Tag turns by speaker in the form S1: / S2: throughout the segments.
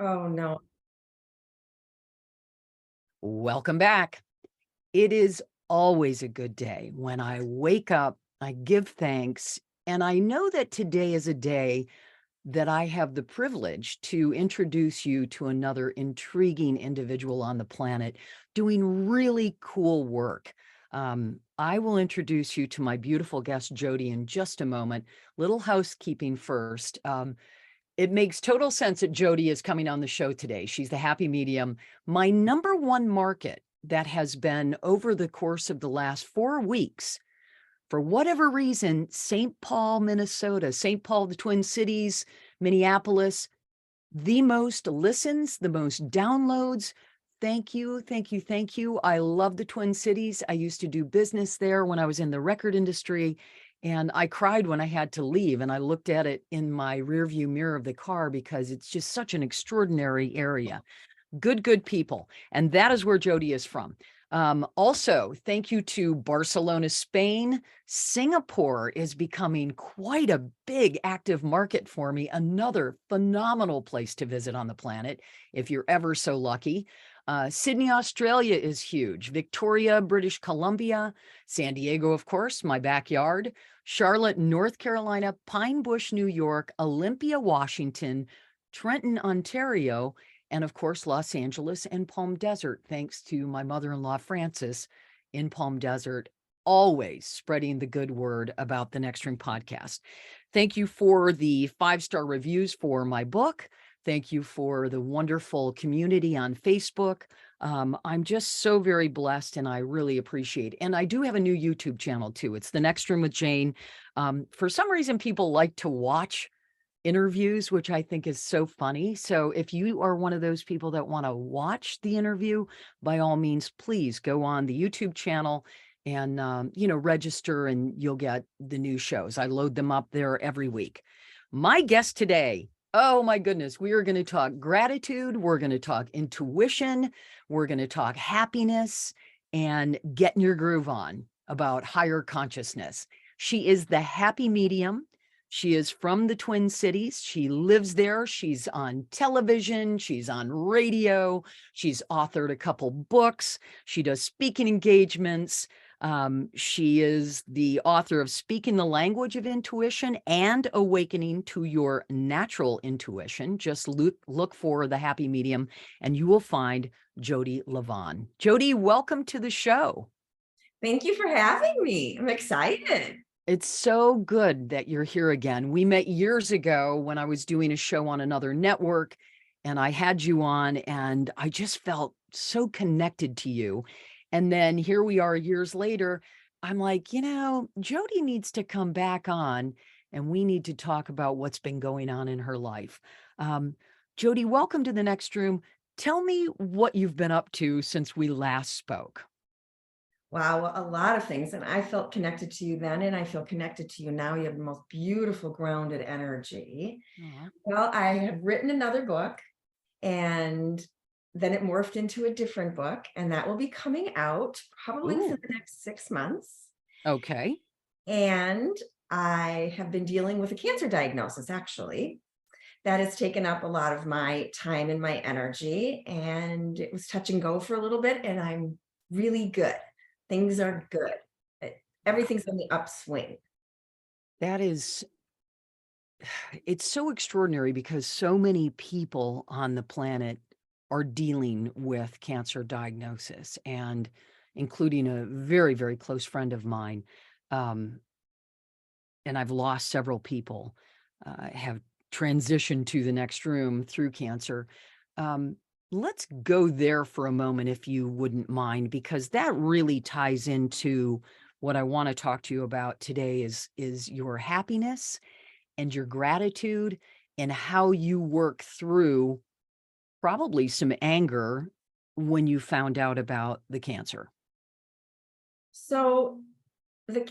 S1: Oh, no.
S2: Welcome back. It is always a good day when I wake up, I give thanks, and I know that today is a day that I have the privilege to introduce you to another intriguing individual on the planet doing really cool work. I will introduce you to my beautiful guest, Jodi, in just a moment. Little housekeeping first. It makes total sense that Jodi is coming on the show today. She's the happy medium. My number one market that has been over the course of the last 4 weeks, for whatever reason, St. Paul, Minnesota, St. Paul, the Twin Cities, Minneapolis, the most listens, the most downloads. Thank you, thank you, thank you. I love the Twin Cities. I used to do business there when I was in the record industry, and I cried when I had to leave. And I looked at it in my rearview mirror of the car because it's just such an extraordinary area. Good people. And that is where Jodi is from. Also, thank you to Barcelona, Spain. Singapore is becoming quite a big active market for me. Another phenomenal place to visit on the planet, if you're ever so lucky. Sydney, Australia is huge. Victoria, British Columbia. San Diego, of course, my backyard. Charlotte, North Carolina. Pine Bush, New York. Olympia, Washington. Trenton, Ontario. And of course, Los Angeles and Palm Desert, thanks to my mother-in-law, Frances, in Palm Desert, always spreading the good word about the Next Ring podcast. Thank you for the 5-star reviews for my book. Thank you for the wonderful community on Facebook. I'm just so very blessed, and I really appreciate it. And I do have a new YouTube channel too. It's The Next Room with Jane. For some reason, people like to watch interviews, which I think is so funny. So if you are one of those people that want to watch the interview, by all means, please go on the YouTube channel and, register, and you'll get the new shows. I load them up there every week. My guest today, oh my goodness, we are going to talk gratitude. We're going to talk intuition. We're going to talk happiness and getting your groove on about higher consciousness. She is the happy medium. She is from the Twin Cities. She lives there. She's on television. She's on radio. She's authored a couple books. She does speaking engagements. She is the author of Speaking the Language of Intuition and Awakening to Your Natural Intuition. Just look for the happy medium and you will find Jodi Livon. Jodi, welcome to the show.
S1: Thank you for having me. I'm excited.
S2: It's so good that you're here again. We met years ago when I was doing a show on another network, and I had you on, and I just felt so connected to you. And then here we are years later. I'm like, Jodi needs to come back on, and we need to talk about what's been going on in her life. Jodi, welcome to the Next Room. Tell me what you've been up to since we last spoke.
S1: Wow, a lot of things. And I felt connected to you then, and I feel connected to you now. You have the most beautiful, grounded energy.
S2: Aw.
S1: Well, I have written another book, and then it morphed into a different book, and that will be coming out probably within
S2: Ooh,
S1: the next 6 months.
S2: okay.
S1: And I have been dealing with a cancer diagnosis, actually. That has taken up a lot of my time and my energy, and it was touch and go for a little bit, and I'm really good. Things are good. Everything's on the upswing.
S2: That is it's so extraordinary because so many people on the planet are dealing with cancer diagnosis, and including a very, very close friend of mine. Um, and I've lost several people, have transitioned to the next room through cancer. Um, let's go there for a moment, if you wouldn't mind, because that really ties into what I want to talk to you about today is your happiness and your gratitude and how you work through probably some anger when you found out about the cancer.
S1: So the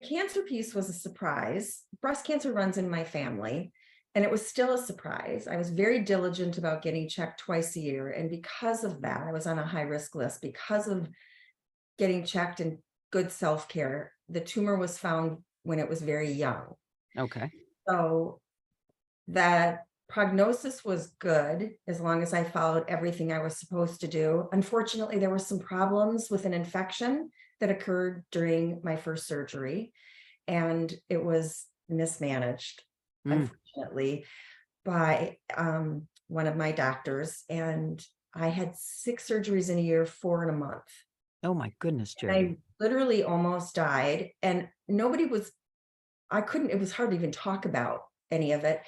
S1: cancer piece was a surprise. Breast cancer runs in my family, and it was still a surprise. I was very diligent about getting checked twice a year, and because of that, I was on a high risk list because of getting checked and good self-care. The tumor was found when it was very young.
S2: Okay.
S1: So that prognosis was good as long as I followed everything I was supposed to do. Unfortunately, there were some problems with an infection that occurred during my first surgery, and it was mismanaged,
S2: Mm.
S1: unfortunately, by one of my doctors. And I had 6 surgeries in a year, 4 in a month.
S2: Oh my goodness,
S1: And I
S2: Jodi.
S1: literally almost died. And nobody was, I couldn't, it was hard to even talk about any of it.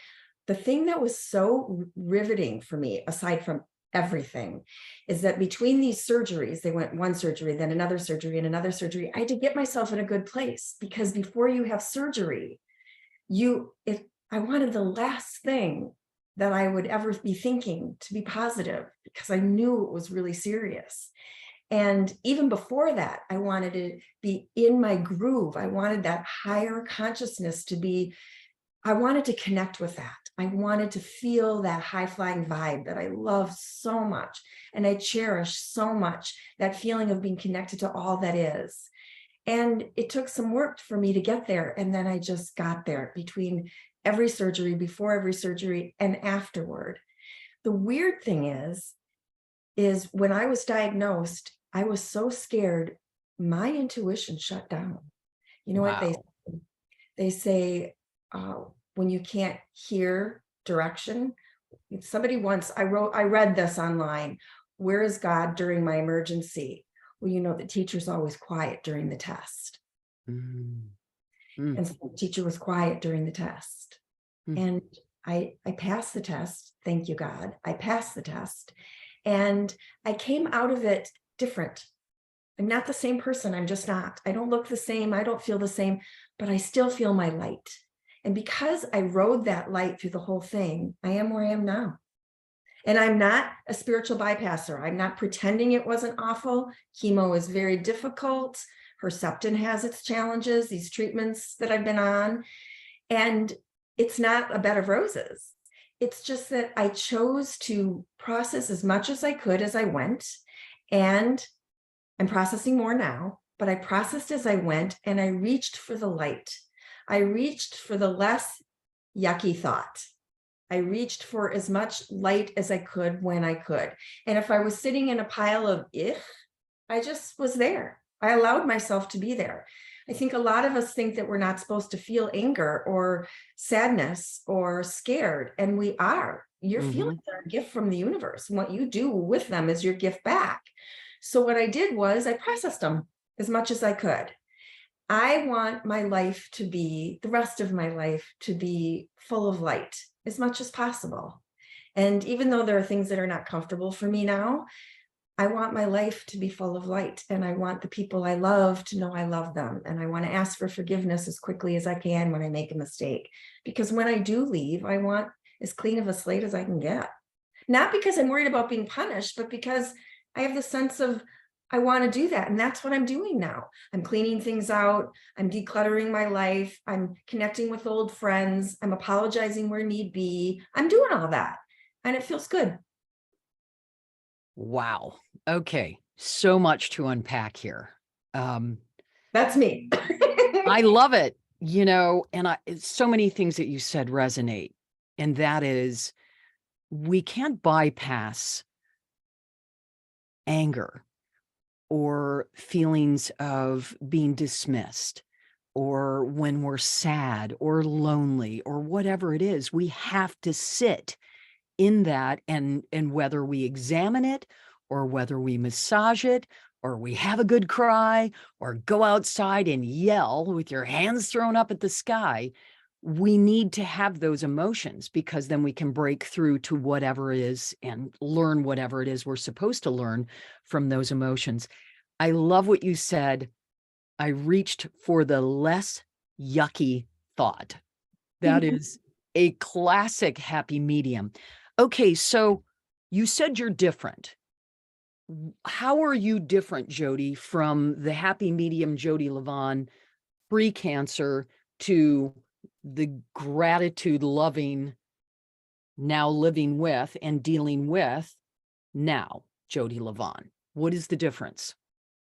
S1: The thing that was so riveting for me, aside from everything, is that between these surgeries, they went one surgery, then another surgery, and another surgery. I had to get myself in a good place, because before you have surgery, if I wanted the last thing that I would ever be thinking to be positive, because I knew it was really serious. And even before that, I wanted to be in my groove. I wanted that higher consciousness to be, I wanted to connect with that. I wanted to feel that high flying vibe that I love so much. And I cherish so much that feeling of being connected to all that is. And it took some work for me to get there. And then I just got there between every surgery, before every surgery, and afterward. The weird thing is when I was diagnosed, I was so scared, my intuition shut down. You know what
S2: Wow.
S1: they say, when you can't hear direction. Somebody once, I read this online. Where is God during my emergency? Well, you know, the teacher's always quiet during the test.
S2: Mm. Mm.
S1: And so the teacher was quiet during the test.
S2: Mm.
S1: And I passed the test. Thank you, God. I passed the test. And I came out of it different. I'm not the same person. I'm just not. I don't look the same. I don't feel the same, but I still feel my light. And because I rode that light through the whole thing, I am where I am now. And I'm not a spiritual bypasser. I'm not pretending it wasn't awful. Chemo is very difficult. Herceptin has its challenges, these treatments that I've been on. And it's not a bed of roses. It's just that I chose to process as much as I could as I went. And I'm processing more now, but I processed as I went, and I reached for the light. I reached for the less yucky thought. I reached for as much light as I could when I could. And if I was sitting in a pile of I just was there. I allowed myself to be there. I think a lot of us think that we're not supposed to feel anger or sadness or scared, and we are. Your
S2: Hmm.
S1: feelings are a gift from the universe, and what you do with them is your gift back. So what I did was I processed them as much as I could. I want my life to be, the rest of my life to be full of light as much as possible. And even though there are things that are not comfortable for me now, I want my life to be full of light, and I want the people I love to know I love them. And I want to ask for forgiveness as quickly as I can when I make a mistake, because when I do leave, I want as clean of a slate as I can get. Not because I'm worried about being punished, but because I have the sense of, I want to do that. And that's what I'm doing now. I'm cleaning things out. I'm decluttering my life. I'm connecting with old friends. I'm apologizing where need be. I'm doing all that. And it feels good.
S2: Wow. Okay. So much to unpack here. Um,
S1: That's me.
S2: I love it, and so many things that you said resonate. And that is, we can't bypass anger or feelings of being dismissed, or when we're sad or lonely or whatever it is. We have to sit in that, and whether we examine it, or whether we massage it, or we have a good cry, or go outside and yell with your hands thrown up at the sky, we need to have those emotions, because then we can break through to whatever it is and learn whatever it is we're supposed to learn from those emotions. I love what you said. I reached for the less yucky thought. That is a classic happy medium. Okay, so you said you're different. How are you different, Jodi, from the happy medium Jodi Livon pre-cancer to the gratitude loving, now living with and dealing with now Jodi Livon? What is the difference?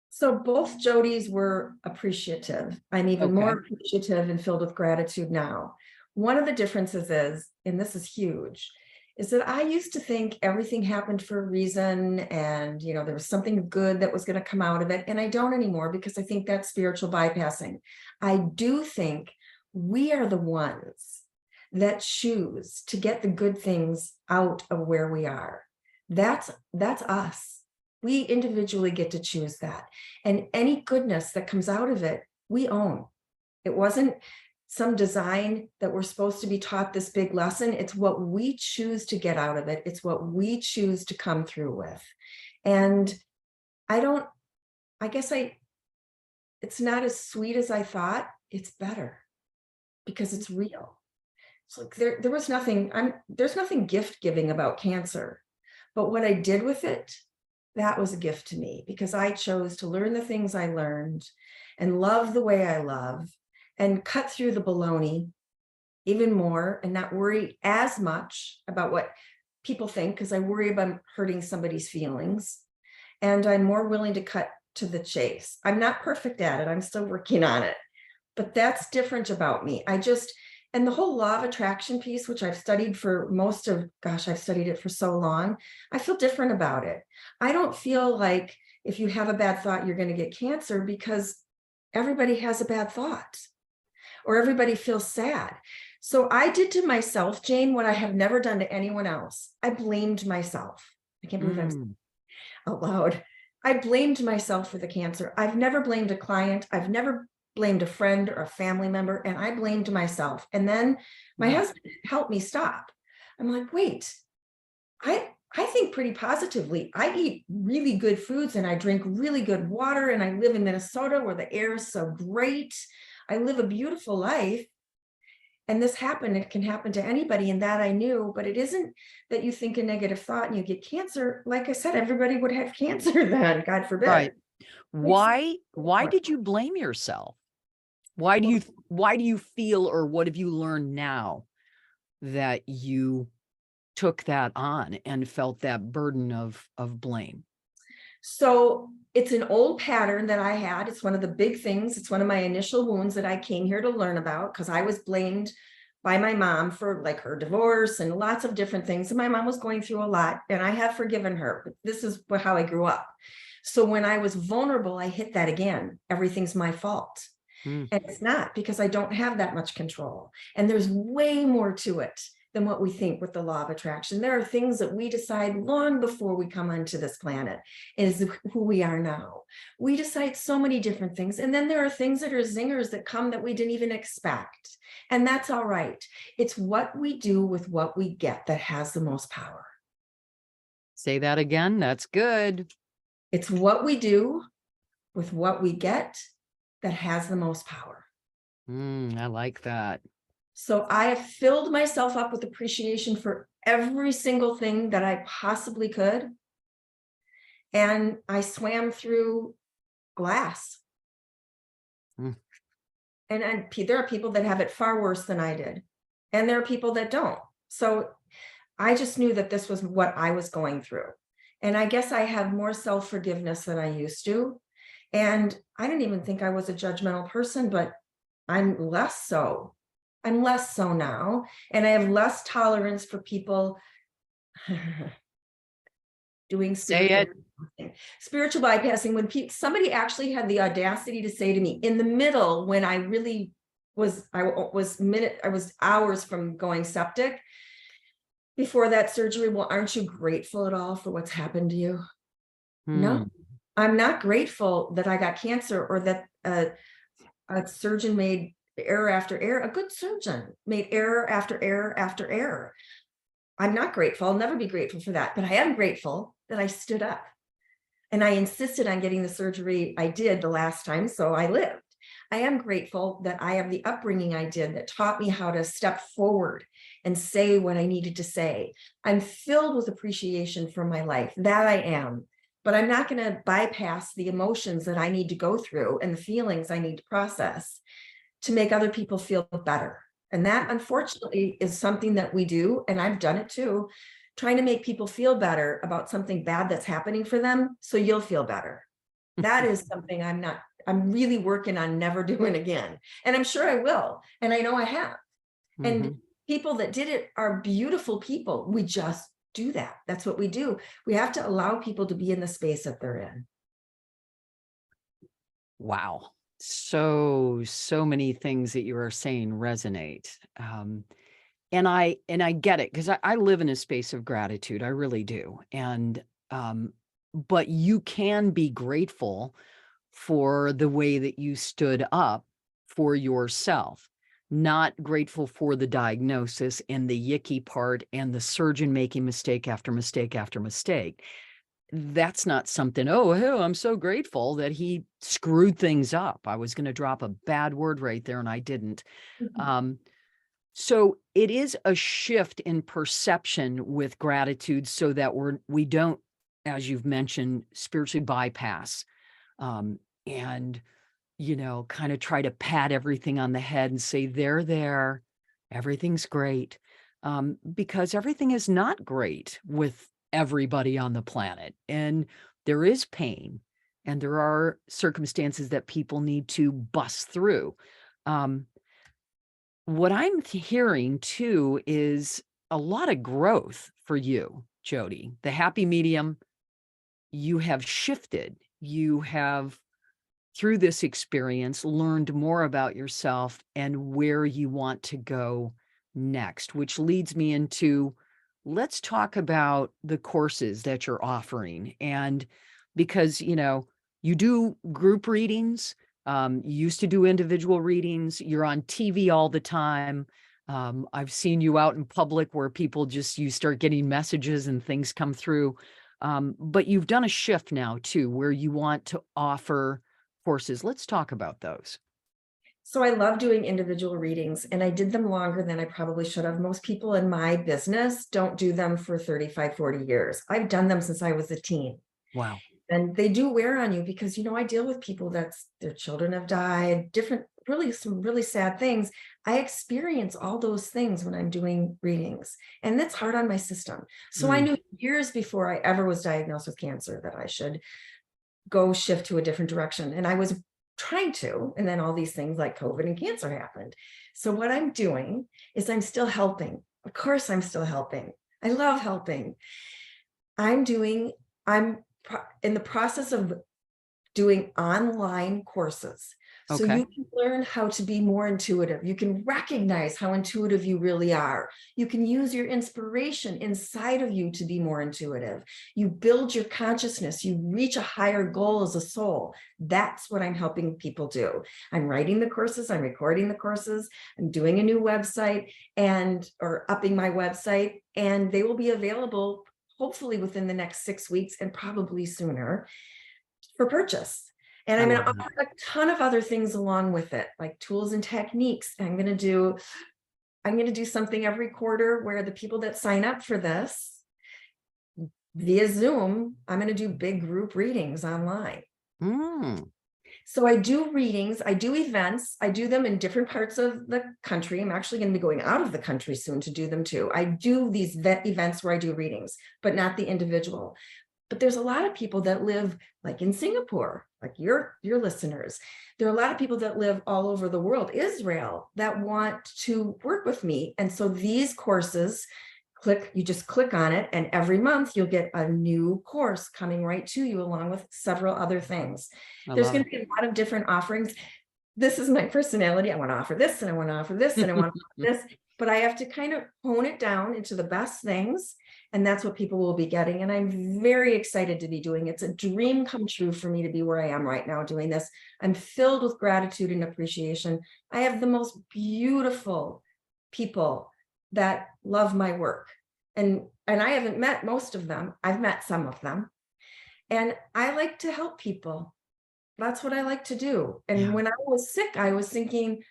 S1: So both Jodis were appreciative. I'm even more
S2: Okay.
S1: appreciative and filled with gratitude now. One of the differences is, and this is huge, is that I used to think everything happened for a reason and, there was something good that was going to come out of it. And I don't anymore because I think that's spiritual bypassing. I do think we are the ones that choose to get the good things out of where we are. That's us. We individually get to choose that. And any goodness that comes out of it, we own. It wasn't some design that we're supposed to be taught this big lesson. It's what we choose to get out of it. It's what we choose to come through with. And it's not as sweet as I thought. It's better because it's real. It's like there's nothing gift giving about cancer, but what I did with it, that was a gift to me because I chose to learn the things I learned and love the way I love and cut through the baloney even more and not worry as much about what people think, because I worry about hurting somebody's feelings. And I'm more willing to cut to the chase. I'm not perfect at it. I'm still working on it, but that's different about me. And the whole law of attraction piece, which I've studied for I've studied it for so long. I feel different about it. I don't feel like if you have a bad thought, you're going to get cancer, because everybody has a bad thought or everybody feels sad. So I did to myself, Jane, what I have never done to anyone else. I blamed myself. I can't believe I'm saying out loud. I blamed myself for the cancer. I've never blamed a client. I've never blamed a friend or a family member, and I blamed myself. And then my husband helped me stop. I'm like, wait, I think pretty positively. I eat really good foods and I drink really good water, and I live in Minnesota where the air is so great. I live a beautiful life. And this happened. It can happen to anybody, and that I knew, but it isn't that you think a negative thought and you get cancer. Like I said, everybody would have cancer then, God forbid.
S2: Right. Why did you blame yourself? Why do you feel, or what have you learned now that you took that on and felt that burden of blame?
S1: So it's an old pattern that I had. It's one of the big things. It's one of my initial wounds that I came here to learn about, because I was blamed by my mom for like her divorce and lots of different things. And my mom was going through a lot, and I have forgiven her, but this is how I grew up. So when I was vulnerable, I hit that again. Everything's my fault. And it's not, because I don't have that much control. And there's way more to it than what we think with the law of attraction. There are things that we decide long before we come onto this planet is who we are now. We decide so many different things. And then there are things that are zingers that come that we didn't even expect. And that's all right. It's what we do with what we get that has the most power.
S2: Say that again. That's good.
S1: It's what we do with what we get that has the most power.
S2: I like that.
S1: So I have filled myself up with appreciation for every single thing that I possibly could. And I swam through glass. And there are people that have it far worse than I did. And there are people that don't. So I just knew that this was what I was going through. And I guess I have more self-forgiveness than I used to. And I didn't even think I was a judgmental person, but I'm less so. I'm less so now. And I have less tolerance for people doing spiritual bypassing. When somebody actually had the audacity to say to me in the middle, when I really was, I was hours from going septic before that surgery. Well, aren't you grateful at all for what's happened to you? No. I'm not grateful that I got cancer, or that a surgeon made error after error. A good surgeon made error after error after error. I'm not grateful. I'll never be grateful for that. But I am grateful that I stood up and I insisted on getting the surgery I did the last time, so I lived. I am grateful that I have the upbringing I did that taught me how to step forward and say what I needed to say. I'm filled with appreciation for my life. That I am. But I'm not going to bypass the emotions that I need to go through and the feelings I need to process to make other people feel better. And that, unfortunately, is something that we do, and I've done it too, trying to make people feel better about something bad that's happening for them, so you'll feel better. That is something I'm really working on never doing again. And I'm sure I will. And I know I have. And
S2: Mhm.
S1: people that did it are beautiful people. We just do that. That's what we do. We have to allow people to be in the space that they're in.
S2: Wow. So many things that you are saying resonate. And I get it because I live in a space of gratitude. I really do. And but you can be grateful for the way that you stood up for yourself, not grateful for the diagnosis and the yicky part and the surgeon making mistake after mistake after mistake. That's not something, "Oh, hey, I'm so grateful that he screwed things up." I was gonna drop a bad word right there, and I didn't.
S1: Mhm.
S2: Um, so it is a shift in perception with gratitude so that we don't, as you've mentioned, spiritually bypass, um, and, kinda try to pat everything on the head and say, there, everything's great." Because everything is not great with everybody on the planet, and there is pain, and there are circumstances that people need to bust through. Um, what I'm hearing too is a lot of growth for you, Jodi. The happy medium, you have shifted. You have, through this experience, learned more about yourself and where you want to go next, which leads me into, let's talk about the courses that you're offering. And because, you do group readings, you used to do individual readings, you're on TV all the time. I've seen you out in public where people just, you start getting messages and things come through. But you've done a shift now too, where you want to offer courses. Let's talk about those.
S1: So I love doing individual readings, and I did them longer than I probably should have. Most people in my business don't do them for 35, 40 years. I've done them since I was a teen.
S2: Wow.
S1: And they do wear on you because, I deal with people that's their children have died, different, really, some really sad things. I experience all those things when I'm doing readings, and that's hard on my system. So I
S2: Mm,
S1: knew years before I ever was diagnosed with cancer that I should go shift to a different direction. And I was trying to, and then all these things like COVID and cancer happened. So what I'm doing is I'm still helping. Of course, I'm still helping. I love helping. I'm doing, in the process of doing online courses. So
S2: okay.
S1: you can learn how to be more intuitive. You can recognize how intuitive you really are. You can use your inspiration inside of you to be more intuitive. You build your consciousness. You reach a higher goal as a soul. That's what I'm helping people do. I'm writing the courses. I'm recording the courses. I'm doing a new website or upping my website, and they will be available hopefully within the next 6 weeks and probably sooner for purchase. And
S2: I
S1: I'm going
S2: love
S1: to
S2: that.
S1: offer a ton of other things along with it, like tools and techniques. I'm going to do something every quarter where the people that sign up for this via Zoom, I'm going to do big group readings online.
S2: Mm,
S1: So I do readings, I do events, I do them in different parts of the country. I'm actually going to be going out of the country soon to do them too. I do these events where I do readings, but not the individual. But there's a lot of people that live like in Singapore, like your listeners. There are a lot of people that live all over the world, Israel, that want to work with me. And so these courses, you just click on it, and every month you'll get a new course coming right to you along with several other things.
S2: I
S1: There's
S2: love
S1: going to be a lot of different offerings. This is my personality. I want to offer this, and I want to offer this, and I want to
S2: it.
S1: offer this, but I have to kind of hone it down into the best things. And that's what people will be getting. And I'm very excited to be doing it. It's a dream come true for me to be where I am right now doing this. I'm filled with gratitude and appreciation. I have the most beautiful people that love my work. And I haven't met most of them. I've met some of them. And I like to help people. That's what I like to do. And
S2: Yeah.
S1: when I was sick, I was thinking,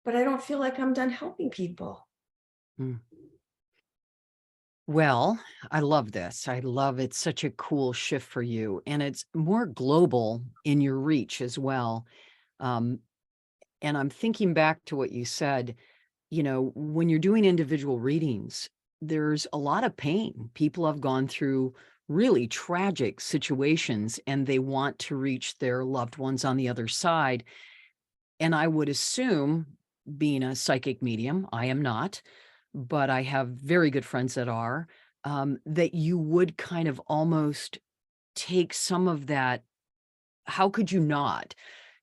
S1: but I don't feel like I'm done helping people.
S2: Mm. Well, I love this. I love it's such a cool shift for you, and it's more global in your reach as well. Um, and I'm thinking back to what you said, when you're doing individual readings, there's a lot of pain. People have gone through really tragic situations and they want to reach their loved ones on the other side. And I would assume being a psychic medium. I am not, but I have very good friends that are, that you would kind of almost take some of that. How could you not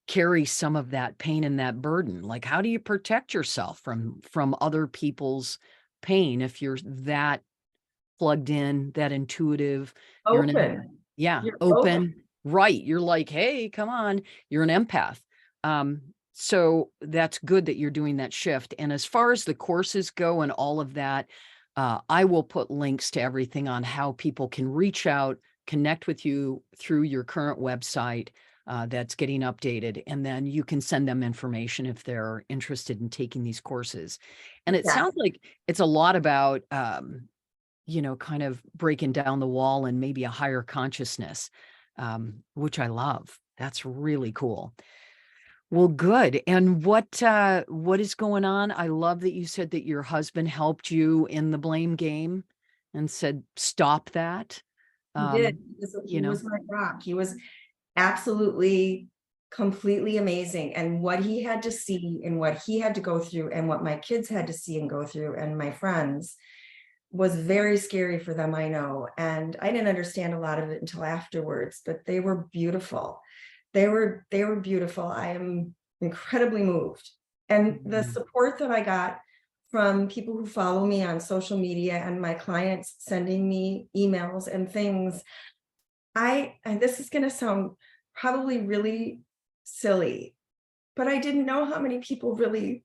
S2: carry some of that pain and that burden? Like, how do you protect yourself from other people's pain if you're that plugged in, that intuitive, you're an
S1: Open.
S2: yeah,
S1: You're open.
S2: open, right, you're like, "Hey, come on," you're an empath. So that's good that you're doing that shift, and as far as the courses go and all of that, I will put links to everything on how people can reach out, connect with you through your current website, that's getting updated, and then you can send them information if they're interested in taking these courses. And it
S1: Yes,
S2: sounds like it's a lot about, kind of breaking down the wall and maybe a higher consciousness, which I love. That's really cool. Well, good. And what is going on? I love that you said that your husband helped you in the blame game and said, stop that.
S1: he did.
S2: Um, you
S1: He
S2: know,
S1: was my rock. He was absolutely, completely amazing. And what he had to see and what he had to go through and what my kids had to see and go through and my friends was very scary for them, I know. And I didn't understand a lot of it until afterwards, but they were beautiful. They were beautiful. I am incredibly moved. And the
S2: mhm,
S1: support that I got from people who follow me on social media and my clients sending me emails and things, and this is going to sound probably really silly, but I didn't know how many people really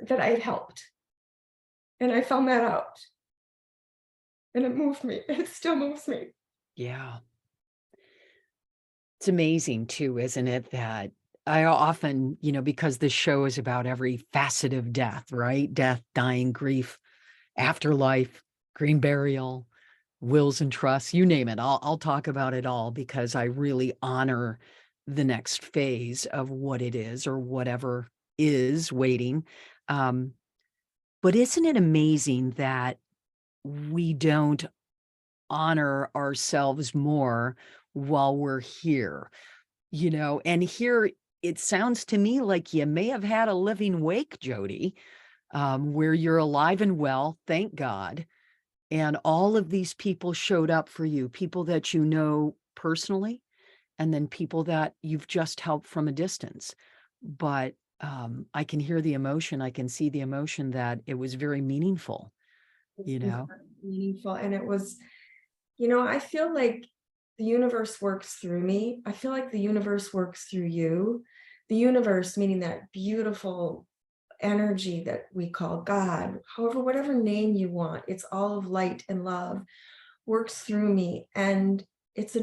S1: that I had helped. And I found that out. And it moved me. It still moves me.
S2: yeah. It's amazing too, isn't it? That I often, because this show is about every facet of death, right? Death, dying, grief, afterlife, green burial, wills and trusts, you name it. I'll talk about it all because I really honor the next phase of what it is or whatever is waiting. Um, but isn't it amazing that we don't honor ourselves more while we're here? And here it sounds to me like you may have had a living wake, Jodi, where you're alive and well, thank God. And all of these people showed up for you, people that you know personally, and then people that you've just helped from a distance. But I can hear the emotion. I can see the emotion that it was very meaningful,
S1: It's
S2: you know?
S1: incredibly meaningful. And it was, I feel like the universe works through me. I feel like the universe works through you. The universe, meaning that beautiful energy that we call God, however, whatever name you want, it's all of light and love, works through me. And it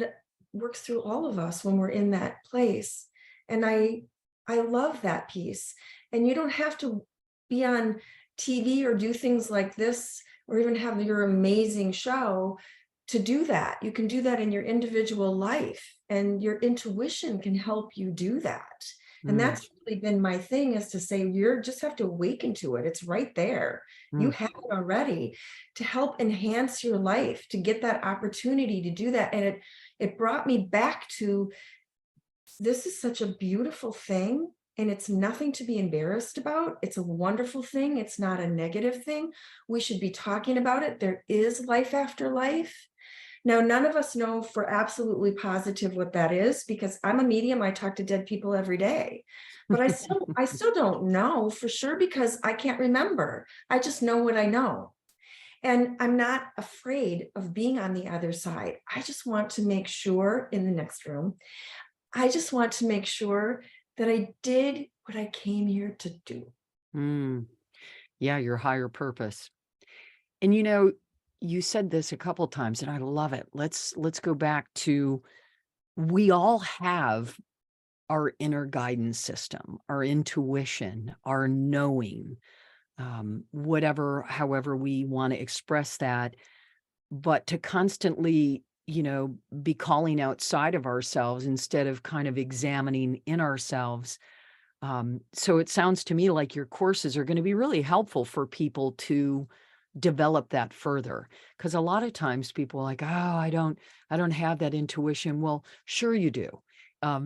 S1: works through all of us when we're in that place. And I love that piece. And you don't have to be on TV or do things like this or even have your amazing show to do that. You can do that in your individual life, and your intuition can help you do that. And
S2: Mm,
S1: that's really been my thing, is to say, you're just have to awaken to it. It's right there. You
S2: mm.
S1: have it already, to help enhance your life, to get that opportunity to do that. And it brought me back to, this is such a beautiful thing, and it's nothing to be embarrassed about. It's a wonderful thing. It's not a negative thing. We should be talking about it. There is life after life. Now, none of us know for absolutely positive what that is, because I'm a medium. I talk to dead people every day, but I still don't know for sure, because I can't remember. I just know what I know. And I'm not afraid of being on the other side. I just want to make sure, in the next room, I just want to make sure that I did what I came here to do.
S2: Mm. Yeah, your higher purpose. And you said this a couple times and I love it. Let's go back to, we all have our inner guidance system, our intuition, our knowing, however we want to express that. But to constantly, be calling outside of ourselves instead of kind of examining in ourselves. So it sounds to me like your courses are going to be really helpful for people to develop that further. Because a lot of times people are like, oh, I don't have that intuition. Well, sure you do.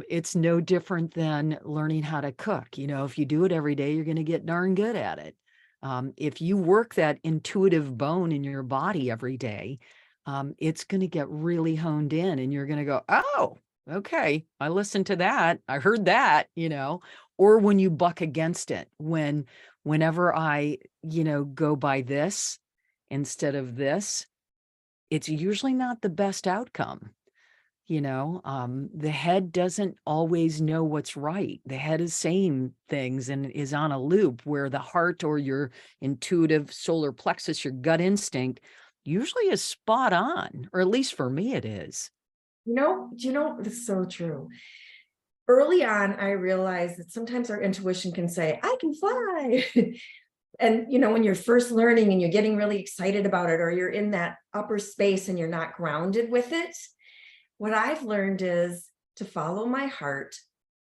S2: It's no different than learning how to cook. You know, if you do it every day, you're going to get darn good at it. If you work that intuitive bone in your body every day, it's going to get really honed in and you're going to go, oh, okay, I listened to that. I heard that, you know, or when you buck against it, whenever I, go by this instead of this, it's usually not the best outcome. The head doesn't always know what's right. The head is saying things and is on a loop, where the heart or your intuitive solar plexus, your gut instinct, usually is spot on, or at least for me it is.
S1: It's so true. Early on, I realized that sometimes our intuition can say, I can fly. And, when you're first learning and you're getting really excited about it, or you're in that upper space and you're not grounded with it, what I've learned is to follow my heart,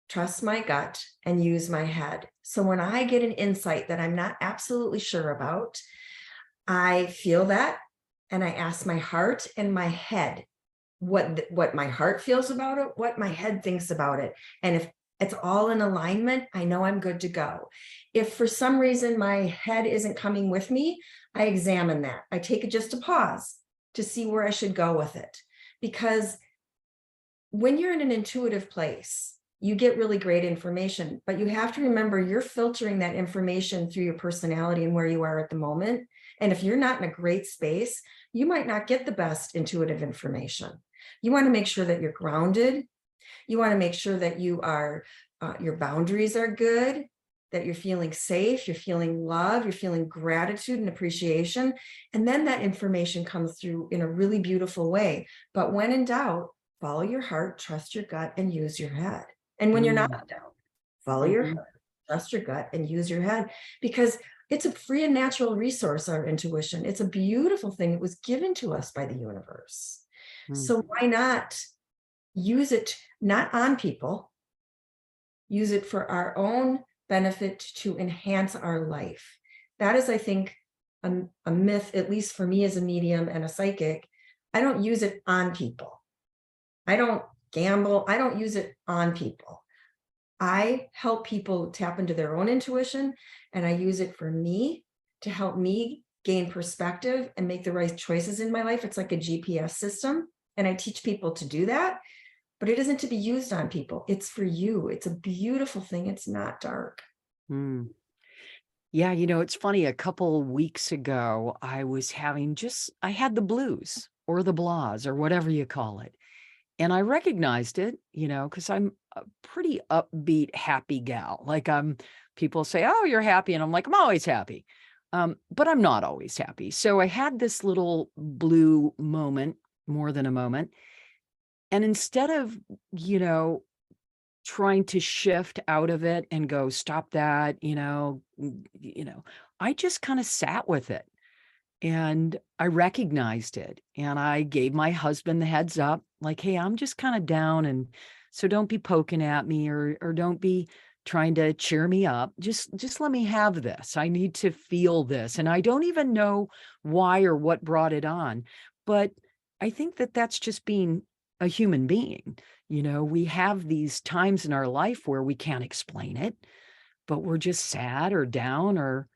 S1: trust my gut, and use my head. So when I get an insight that I'm not absolutely sure about, I feel that and I ask my heart and my head what my heart feels about it, what my head thinks about it. And if it's all in alignment, I know I'm good to go. If for some reason my head isn't coming with me, I examine that. I take just a pause to see where I should go with it. Because when you're in an intuitive place, you get really great information, but you have to remember you're filtering that information through your personality and where you are at the moment. And if you're not in a great space, you might not get the best intuitive information. You want to make sure that you're grounded. You want to make sure that your boundaries are good, that you're feeling safe, you're feeling love, you're feeling gratitude and appreciation. And then that information comes through in a really beautiful way. But when in doubt, follow your heart, trust your gut, and use your head. And when you're not in doubt, follow your heart, trust your gut, and use your head, because it's a free and natural resource, our intuition. It's a beautiful thing. It was given to us by the universe. So why not use it, not on people, use it for our own benefit to enhance our life. That is, I think, a myth, at least for me as a medium and a psychic. I don't use it on people. I don't gamble. I don't use it on people. I help people tap into their own intuition, and I use it for me to help me gain perspective and make the right choices in my life. It's like a GPS system, and I teach people to do that, but it isn't to be used on people. It's for you. It's a beautiful thing. It's not dark.
S2: Yeah, it's funny. A couple weeks ago, I had the blues or the blahs or whatever you call it. And I recognized it, because I'm a pretty upbeat, happy gal. People say, oh, you're happy. And I'm like, I'm always happy. But I'm not always happy. So I had this little blue moment, more than a moment. And instead of, trying to shift out of it and go, stop that, I just kind of sat with it. And I recognized it, and I gave my husband the heads up, like, hey, I'm just kind of down. And so don't be poking at me or don't be trying to cheer me up. Just let me have this. I need to feel this. And I don't even know why or what brought it on, but I think that that's just being a human being. We have these times in our life where we can't explain it, but we're just sad or down, or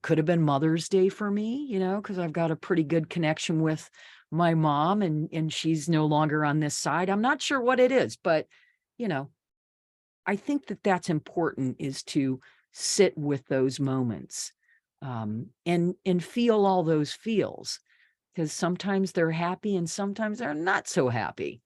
S2: could have been Mother's Day for me, because I've got a pretty good connection with my mom, and she's no longer on this side. I'm not sure what it is, but, I think that that's important, is to sit with those moments, and feel all those feels, because sometimes they're happy and sometimes they're not so happy.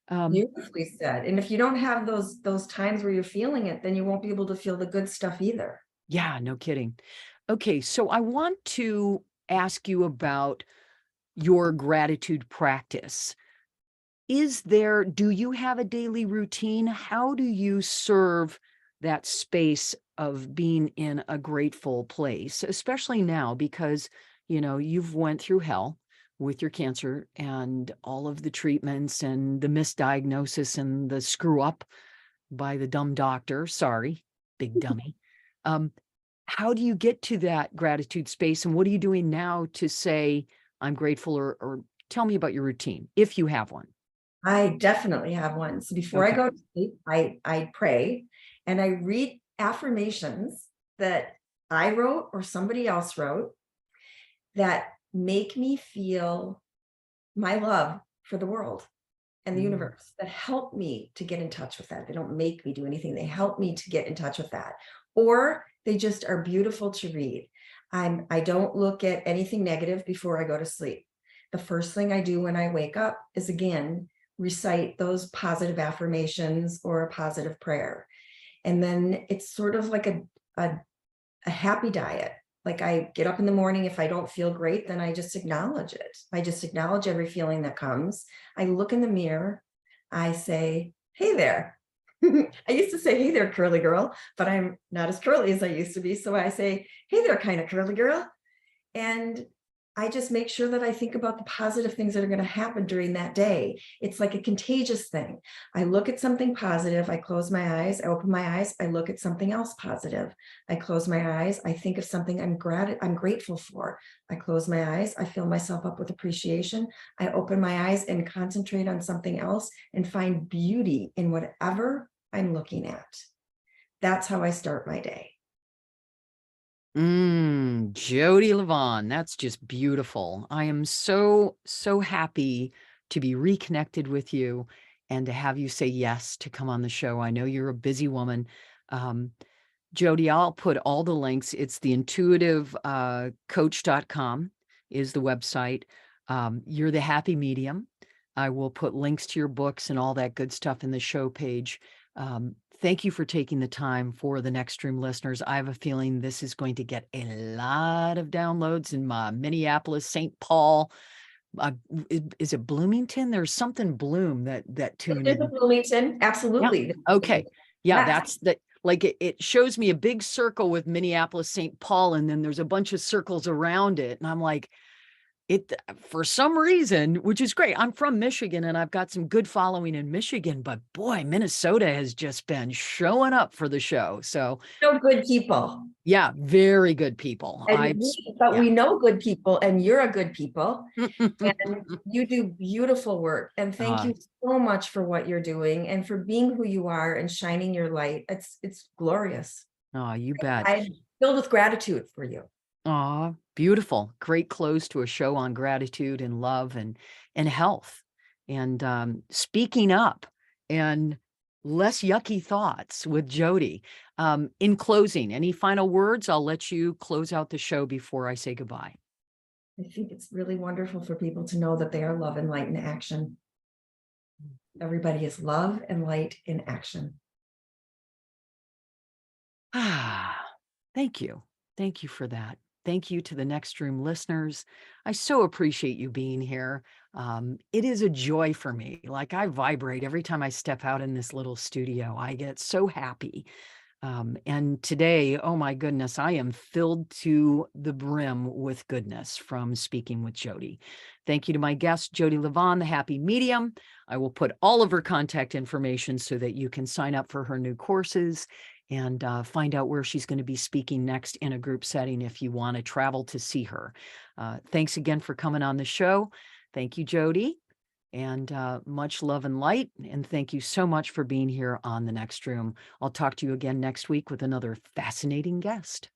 S1: Beautifully said. And if you don't have those times where you're feeling it, then you won't be able to feel the good stuff either.
S2: Yeah, no kidding. Okay, so I want to ask you about your gratitude practice. Do you have a daily routine? How do you serve that space of being in a grateful place, especially now, because, you've went through hell with your cancer and all of the treatments and the misdiagnosis and the screw up by the dumb doctor. Sorry, big dummy. Um, how do you get to that gratitude space, and what are you doing now to say, I'm grateful, or tell me about your routine, if you have one?
S1: I definitely have one. So before I
S2: Okay.
S1: go to sleep, I pray and I read affirmations that I wrote or somebody else wrote that make me feel my love for the world and the
S2: Mm.
S1: universe, that help me to get in touch with that. They don't make me do anything. They help me to get in touch with that. Or they just are beautiful to read. I don't look at anything negative before I go to sleep. The first thing I do when I wake up is again recite those positive affirmations or a positive prayer. And then it's sort of like a, a happy diet. Like I get up in the morning, if I don't feel great, then I just acknowledge it. I just acknowledge every feeling that comes. I look in the mirror, I say, hey there. I used to say, hey there, curly girl, but I'm not as curly as I used to be. So I say, hey there, kind of curly girl. And I just make sure that I think about the positive things that are going to happen during that day. It's like a contagious thing. I look at something positive, I close my eyes, I open my eyes, I look at something else positive. I close my eyes, I think of something I'm grateful for. I close my eyes, I fill myself up with appreciation. I open my eyes and concentrate on something else and find beauty in whatever I'm looking at. That's how I start my day.
S2: Jodi Livon, that's just beautiful. I am so, so happy to be reconnected with you and to have you say yes to come on the show. I know you're a busy woman. Um, Jodi, I'll put all the links. It's the intuitive coach.com is the website. You're the happy medium. I will put links to your books and all that good stuff in the show page. Thank you for taking the time for the Next Stream listeners. I have a feeling this is going to get a lot of downloads in my Minneapolis, St. Paul. Is it Bloomington? There's something Bloom that tune
S1: There's a
S2: in.
S1: Bloomington,
S2: Yeah.
S1: absolutely.
S2: Okay. Yeah,
S1: Yes.
S2: that's the like it shows me a big circle with Minneapolis, St. Paul, and then there's a bunch of circles around it. And I'm like, it for some reason, which is great. I'm from Michigan and I've got some good following in Michigan, but boy, Minnesota has just been showing up for the show. So
S1: No good people.
S2: yeah, very good people.
S1: But
S2: Yeah.
S1: we know good people and you're a good people and you do beautiful work. And thank
S2: uh,
S1: you so much for what you're doing and for being who you are and shining your light. It's glorious.
S2: you bet.
S1: I'm filled with gratitude for you.
S2: Aw, beautiful. Great close to a show on gratitude and love and health. And speaking up and less yucky thoughts with Jodi. In closing, any final words? I'll let you close out the show before I say goodbye.
S1: I think it's really wonderful for people to know that they are love and light in action. Everybody is love and light in action.
S2: Ah, thank you. Thank you for that. Thank you to the Next Room listeners. I so appreciate you being here. It is a joy for me. Like I vibrate every time I step out in this little studio. I get so happy. And today, oh my goodness, I am filled to the brim with goodness from speaking with Jodi. Thank you to my guest, Jodi Livon, the Happy Medium. I will put all of her contact information so that you can sign up for her new courses and find out where she's going to be speaking next in a group setting if you want to travel to see her. Thanks again for coming on the show. Thank you, Jodi. And much love and light. And thank you so much for being here on The Next Room. I'll talk to you again next week with another fascinating guest.